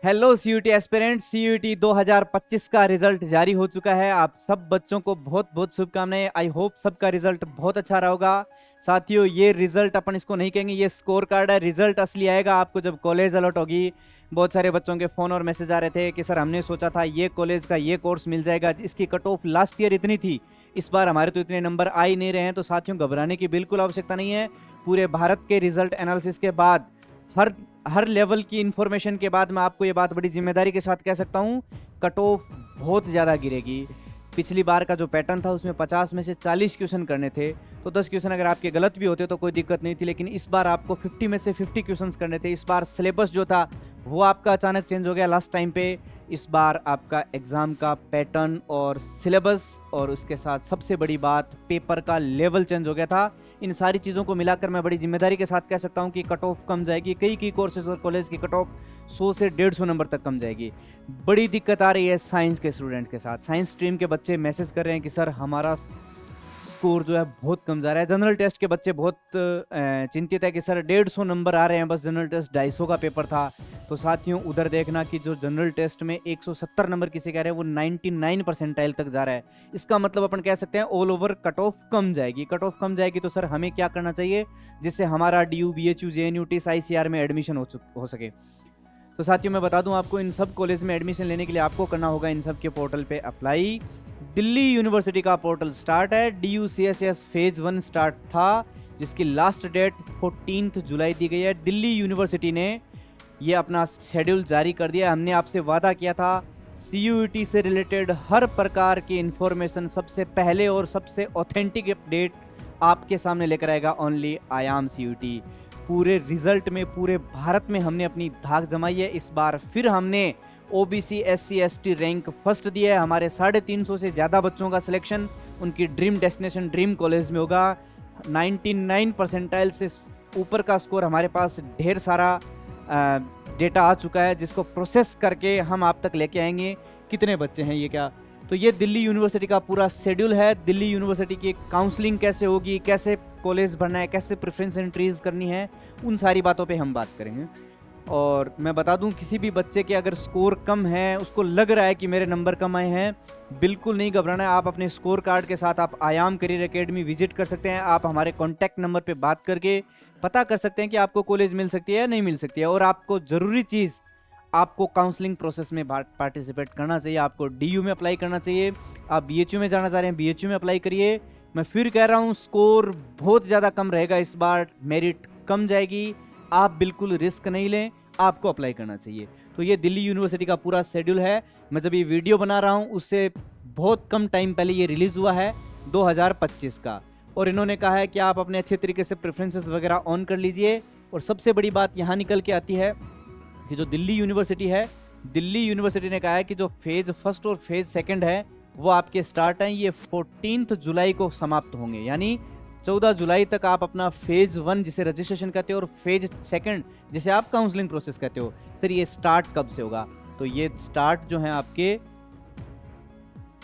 Hello CUT aspirant, CUT 2025 का result जारी हो चुका है। आप सब बच्चों को बहुत बहुत शुभकामनाएं। आई होप सबका रिजल्ट बहुत अच्छा रहा होगा। साथियों, ये रिजल्ट अपन इसको नहीं कहेंगे, ये स्कोर कार्ड है। रिजल्ट असली आएगा आपको जब कॉलेज अलॉट होगी। बहुत सारे बच्चों के फ़ोन और मैसेज आ रहे थे कि सर हमने सोचा था ये कॉलेज का ये कोर्स मिल जाएगा, इसकी कट ऑफ लास्ट ईयर इतनी थी, इस बार हमारे तो इतने नंबर आ ही नहीं रहे हैं। तो साथियों, घबराने की बिल्कुल आवश्यकता नहीं है। पूरे भारत के रिजल्ट एनालिसिस के बाद हर हर लेवल की इंफॉर्मेशन के बाद मैं आपको ये बात बड़ी जिम्मेदारी के साथ कह सकता हूँ, कट ऑफ बहुत ज़्यादा गिरेगी। पिछली बार का जो पैटर्न था उसमें 50 में से 40 क्वेश्चन करने थे, तो 10 क्वेश्चन अगर आपके गलत भी होते तो कोई दिक्कत नहीं थी, लेकिन इस बार आपको 50 में से 50 क्वेश्चन करने थे। इस बार सिलेबस जो था वो आपका अचानक चेंज हो गया लास्ट टाइम पे। इस बार आपका एग्ज़ाम का पैटर्न और सिलेबस और उसके साथ सबसे बड़ी बात पेपर का लेवल चेंज हो गया था। इन सारी चीज़ों को मिलाकर मैं बड़ी जिम्मेदारी के साथ कह सकता हूँ कि कट ऑफ कम जाएगी। कई कोर्सेज और कॉलेज की कट ऑफ 100 से 150 नंबर तक कम जाएगी। बड़ी दिक्कत आ रही है साइंस के स्टूडेंट के साथ। साइंस स्ट्रीम के बच्चे मैसेज कर रहे हैं कि सर हमारा स्कोर जो है बहुत कम जा रहा है। जनरल टेस्ट के बच्चे बहुत चिंतित है कि सर 150 नंबर आ रहे हैं, बस जनरल टेस्ट 250 का पेपर था। तो साथियों, उधर देखना कि जो जनरल टेस्ट में 170 नंबर किसी कह रहे हैं वो 99 परसेंटाइल तक जा रहा है। इसका मतलब अपन कह सकते हैं ऑल ओवर कट ऑफ कम जाएगी। कट ऑफ कम जाएगी तो सर हमें क्या करना चाहिए जिससे हमारा DU, BHU, JNU, TISS, ICR में एडमिशन हो सके। तो साथियों, मैं बता दूं आपको, इन सब कॉलेज में एडमिशन लेने के लिए आपको करना होगा इन सब के पोर्टल पे अप्लाई। दिल्ली यूनिवर्सिटी का पोर्टल स्टार्ट है। DU CSS फेज 1 स्टार्ट था जिसकी लास्ट डेट 14 जुलाई दी गई है। दिल्ली यूनिवर्सिटी ने ये अपना शेड्यूल जारी कर दिया। हमने आपसे वादा किया था CUET से रिलेटेड हर प्रकार की इंफॉर्मेशन सबसे पहले और सबसे ऑथेंटिक अपडेट आपके सामने लेकर आएगा ओनली IIM CUET। पूरे रिजल्ट में पूरे भारत में हमने अपनी धाक जमाई है। इस बार फिर हमने OBC SC ST rank first दिया है। हमारे 350 से ज़्यादा बच्चों का सिलेक्शन उनकी ड्रीम डेस्टिनेशन ड्रीम कॉलेज में होगा। 99 परसेंटाइल से ऊपर का स्कोर हमारे पास ढेर सारा डेटा आ चुका है जिसको प्रोसेस करके हम आप तक लेके आएंगे। कितने बच्चे हैं ये क्या, तो ये दिल्ली यूनिवर्सिटी का पूरा शेड्यूल है। दिल्ली यूनिवर्सिटी की काउंसलिंग कैसे होगी, कैसे कॉलेज भरना है, कैसे प्रेफरेंस एंट्रीज करनी है, उन सारी बातों पे हम बात करेंगे। और मैं बता दूं, किसी भी बच्चे के अगर स्कोर कम है, उसको लग रहा है कि मेरे नंबर कम आए हैं, बिल्कुल नहीं घबराना है। आप अपने स्कोर कार्ड के साथ आप IIM करियर एकेडमी विजिट कर सकते हैं। आप हमारे कॉन्टैक्ट नंबर पे बात करके पता कर सकते हैं कि आपको कॉलेज मिल सकती है या नहीं मिल सकती है। और आपको ज़रूरी चीज़, आपको काउंसलिंग प्रोसेस में पार्टिसिपेट करना चाहिए। आपको DU में अप्लाई करना चाहिए। आप BHU में जाना चाह रहे हैं, BHU में अप्लाई करिए। मैं फिर कह रहा हूँ, स्कोर बहुत ज़्यादा कम रहेगा इस बार, मेरिट कम जाएगी। आप बिल्कुल रिस्क नहीं लें, आपको अप्लाई करना चाहिए। तो ये दिल्ली यूनिवर्सिटी का पूरा शेड्यूल है। मैं जब ये वीडियो बना रहा हूँ उससे बहुत कम टाइम पहले ये रिलीज़ हुआ है 2025 का। और इन्होंने कहा है कि आप अपने अच्छे तरीके से प्रेफरेंसेस वगैरह ऑन कर लीजिए। और सबसे बड़ी बात यहाँ निकल के आती है कि जो दिल्ली यूनिवर्सिटी है, दिल्ली यूनिवर्सिटी ने कहा है कि जो फेज़ फर्स्ट और फेज़ सेकंड है वो आपके स्टार्ट हैं, ये 14 जुलाई को समाप्त होंगे। यानी 14 जुलाई तक आप अपना फेज़ 1 जिसे रजिस्ट्रेशन कहते हो और फेज़ सेकंड जिसे आप काउंसलिंग प्रोसेस कहते हो, सर ये स्टार्ट कब से होगा, तो ये स्टार्ट जो है आपके,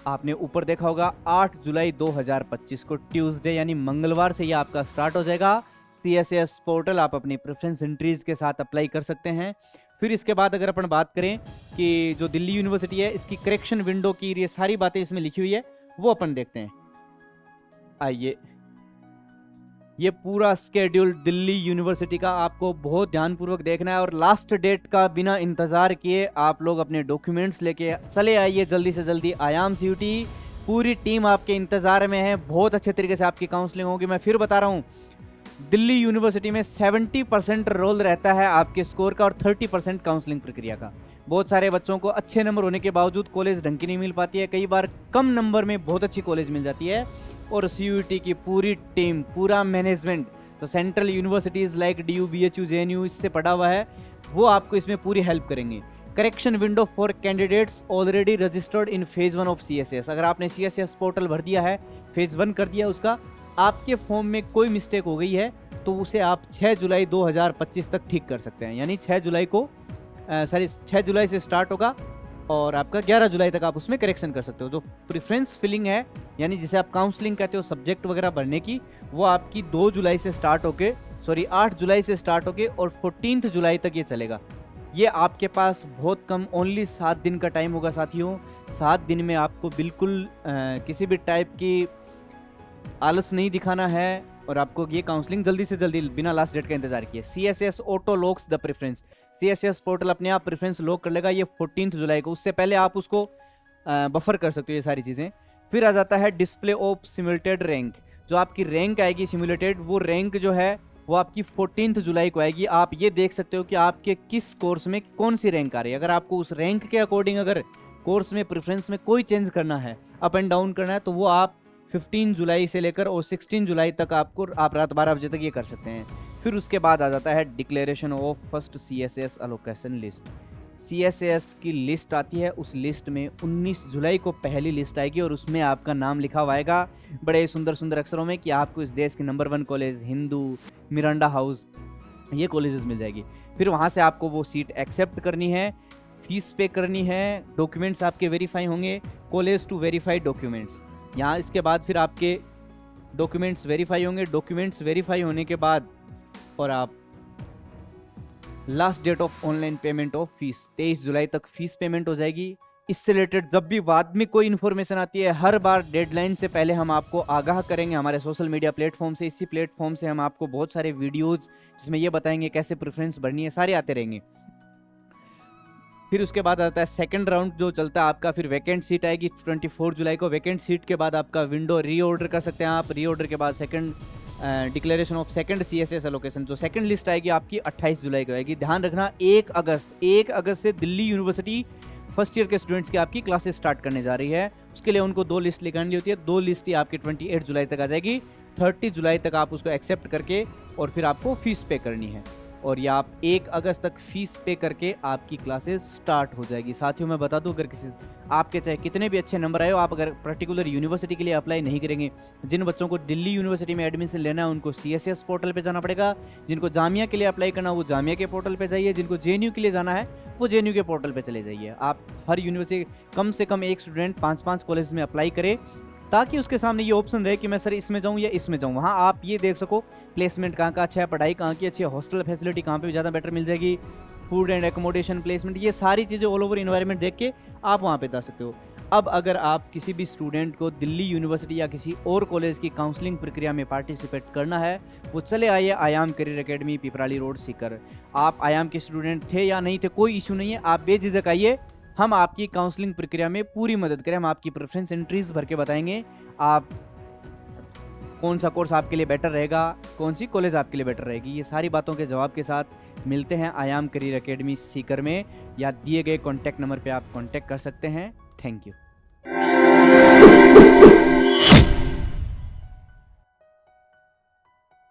आपने ऊपर देखा होगा 8 जुलाई 2025 को ट्यूसडे यानी मंगलवार से ये आपका स्टार्ट हो जाएगा। CSS पोर्टल आप अपनी प्रेफरेंस एंट्रीज के साथ अप्लाई कर सकते हैं। फिर इसके बाद अगर अपन बात करें कि जो दिल्ली यूनिवर्सिटी है इसकी करेक्शन विंडो की ये सारी बातें इसमें लिखी हुई है वो अपन देखते हैं। आइए, ये पूरा स्केड्यूल दिल्ली यूनिवर्सिटी का आपको बहुत ध्यानपूर्वक देखना है और लास्ट डेट का बिना इंतजार किए आप लोग अपने डॉक्यूमेंट्स लेके चले आइए जल्दी से जल्दी। IIM CUET पूरी टीम आपके इंतजार में है। बहुत अच्छे तरीके से आपकी काउंसलिंग होगी। मैं फिर बता रहा हूँ, दिल्ली यूनिवर्सिटी में 70% रोल रहता है आपके स्कोर का और 30% काउंसलिंग प्रक्रिया का। बहुत सारे बच्चों को अच्छे नंबर होने के बावजूद कॉलेज ढंग की नहीं मिल पाती है। कई बार कम नंबर में बहुत अच्छी कॉलेज मिल जाती है। और CUET की पूरी टीम, पूरा मैनेजमेंट, तो central universities like DU, BHU, JNU इससे पढ़ा हुआ है, वो आपको इसमें पूरी हेल्प करेंगे। Correction window for candidates already registered in phase 1 of CSS। अगर आपने CSS पोर्टल भर दिया है, फेज़ 1 कर दिया उसका, आपके फॉर्म में कोई मिस्टेक हो गई है तो उसे आप 6 जुलाई 2025 तक ठीक कर सकते हैं। यानी 6 जुलाई से स्टार्ट होगा और आपका 11 जुलाई तक आप उसमें करेक्शन कर सकते हो। जो प्रेफरेंस फिलिंग है, यानी जिसे आप काउंसलिंग कहते हो सब्जेक्ट वगैरह भरने की, वो आपकी 2 जुलाई से स्टार्ट होके 8 जुलाई से स्टार्ट होके और 14 जुलाई तक ये चलेगा। ये आपके पास बहुत कम ओनली 7 दिन का टाइम होगा साथियों। 7 दिन में आपको बिल्कुल किसी भी टाइप की आलस नहीं दिखाना है और आपको ये काउंसलिंग जल्दी से जल्दी बिना लास्ट डेट का इंतजार किए। CSS auto locks the preference, CSS portal अपने आप प्रेफरेंस लॉक कर लेगा ये 14 जुलाई को, उससे पहले आप उसको बफर कर सकते हो ये सारी चीज़ें। फिर आ जाता है डिस्प्ले ऑफ सिमुलेटेड रैंक, जो आपकी रैंक आएगी सिमुलेटेड, वो रैंक जो है वो आपकी 14 जुलाई को आएगी। आप ये देख सकते हो कि आपके किस कोर्स में कौन सी रैंक आ रही है। अगर आपको उस रैंक के अकॉर्डिंग अगर कोर्स में प्रेफरेंस में कोई चेंज करना है, अप एंड डाउन करना है, तो वो आप 15 जुलाई से लेकर और 16 जुलाई तक आप रात 12 बजे तक ये कर सकते हैं। फिर उसके बाद आ जाता है declaration of first CSS allocation list. CSS की लिस्ट आती है, उस लिस्ट में 19 जुलाई को पहली लिस्ट आएगी और उसमें आपका नाम लिखा हुआ आएगा बड़े सुंदर सुंदर अक्षरों में कि आपको इस देश के number 1 college, Hindu, Miranda house, ये कॉलेजेस मिल जाएगी। फिर वहाँ से आपको वो सीट एक्सेप्ट करनी है, फीस पे करनी है, डॉक्यूमेंट्स आपके वेरीफाई होंगे, कॉलेज टू वेरीफाई डॉक्यूमेंट्स। यहाँ इसके बाद फिर आपके डॉक्यूमेंट्स वेरीफाई होंगे, डॉक्यूमेंट्स वेरीफाई होने के बाद और आप last date of online payment of fees 23 जुलाई तक फीस पेमेंट हो जाएगी। इससे रिलेटेड जब भी बाद में कोई इन्फॉर्मेशन आती है, हर बार डेडलाइन से पहले हम आपको आगाह करेंगे हमारे सोशल मीडिया प्लेटफॉर्म से। इसी प्लेटफॉर्म से हम आपको बहुत सारे वीडियोज जिसमें ये बताएंगे कैसे प्रेफरेंस भरनी है, सारे आते रहेंगे। फिर उसके बाद आता है सेकंड राउंड जो चलता है आपका, फिर वैकेंट सीट आएगी 24 जुलाई को। वैकेंट सीट के बाद आपका विंडो रीऑर्डर कर सकते हैं आप। रीऑर्डर के बाद second declaration of second CSS allocation, जो सेकंड लिस्ट आएगी आपकी 28 जुलाई को आएगी। ध्यान रखना 1 अगस्त से दिल्ली यूनिवर्सिटी फर्स्ट ईयर के स्टूडेंट्स की आपकी क्लासेस स्टार्ट करने जा रही है। उसके लिए उनको 2 लिस्ट निकालनी होती है, 2 लिस्ट ही आपकी 28 जुलाई तक आ जाएगी। 30 जुलाई तक आप उसको एक्सेप्ट करके और फिर आपको फीस पे करनी है और ये आप 1 अगस्त तक फीस पे करके आपकी क्लासेस स्टार्ट हो जाएगी। साथियों मैं बता दूं, अगर किसी आपके चाहे कितने भी अच्छे नंबर आए हो, आप अगर पर्टिकुलर यूनिवर्सिटी के लिए अप्लाई नहीं करेंगे, जिन बच्चों को दिल्ली यूनिवर्सिटी में एडमिशन लेना है उनको CSS पोर्टल पे जाना पड़ेगा, जिनको जामिया के लिए अप्लाई करना वो जामिया के पोर्टल पे जाइए, जिनको JNU के लिए जाना है वो JNU के पोर्टल पे चले जाइए। आप हर यूनिवर्सिटी कम से कम एक स्टूडेंट 5-5 कॉलेज में अप्लाई करे ताकि उसके सामने ये ऑप्शन रहे कि मैं सर इसमें जाऊँ या इसमें जाऊँ। वहाँ आप ये देख सको प्लेसमेंट कहाँ का अच्छा है, पढ़ाई कहाँ की अच्छी है, हॉस्टल फैसिलिटी कहाँ पे ज़्यादा बेटर मिल जाएगी, फूड एंड एकोमोडेशन प्लेसमेंट, ये सारी चीज़ें ऑल ओवर इन्वायरमेंट देख के आप वहाँ पे जा सकते हो। अब अगर आप किसी भी स्टूडेंट को दिल्ली यूनिवर्सिटी या किसी और कॉलेज की काउंसलिंग प्रक्रिया में पार्टिसिपेट करना है, वो चले आइए आयाम career academy, Piprali road, Sikar. आप आयाम के स्टूडेंट थे या नहीं थे कोई इशू नहीं है, आप बेझिझक आइए, हम आपकी काउंसलिंग प्रक्रिया में पूरी मदद करें। हम आपकी प्रेफरेंस एंट्रीज भर के बताएंगे आप कौन सा कोर्स आपके लिए बेटर रहेगा, कौन सी कॉलेज आपके लिए बेटर रहेगी। ये सारी बातों के जवाब के साथ मिलते हैं आयाम करियर एकेडमी सीकर में, या दिए गए कॉन्टैक्ट नंबर पे आप कॉन्टैक्ट कर सकते हैं। Thank you.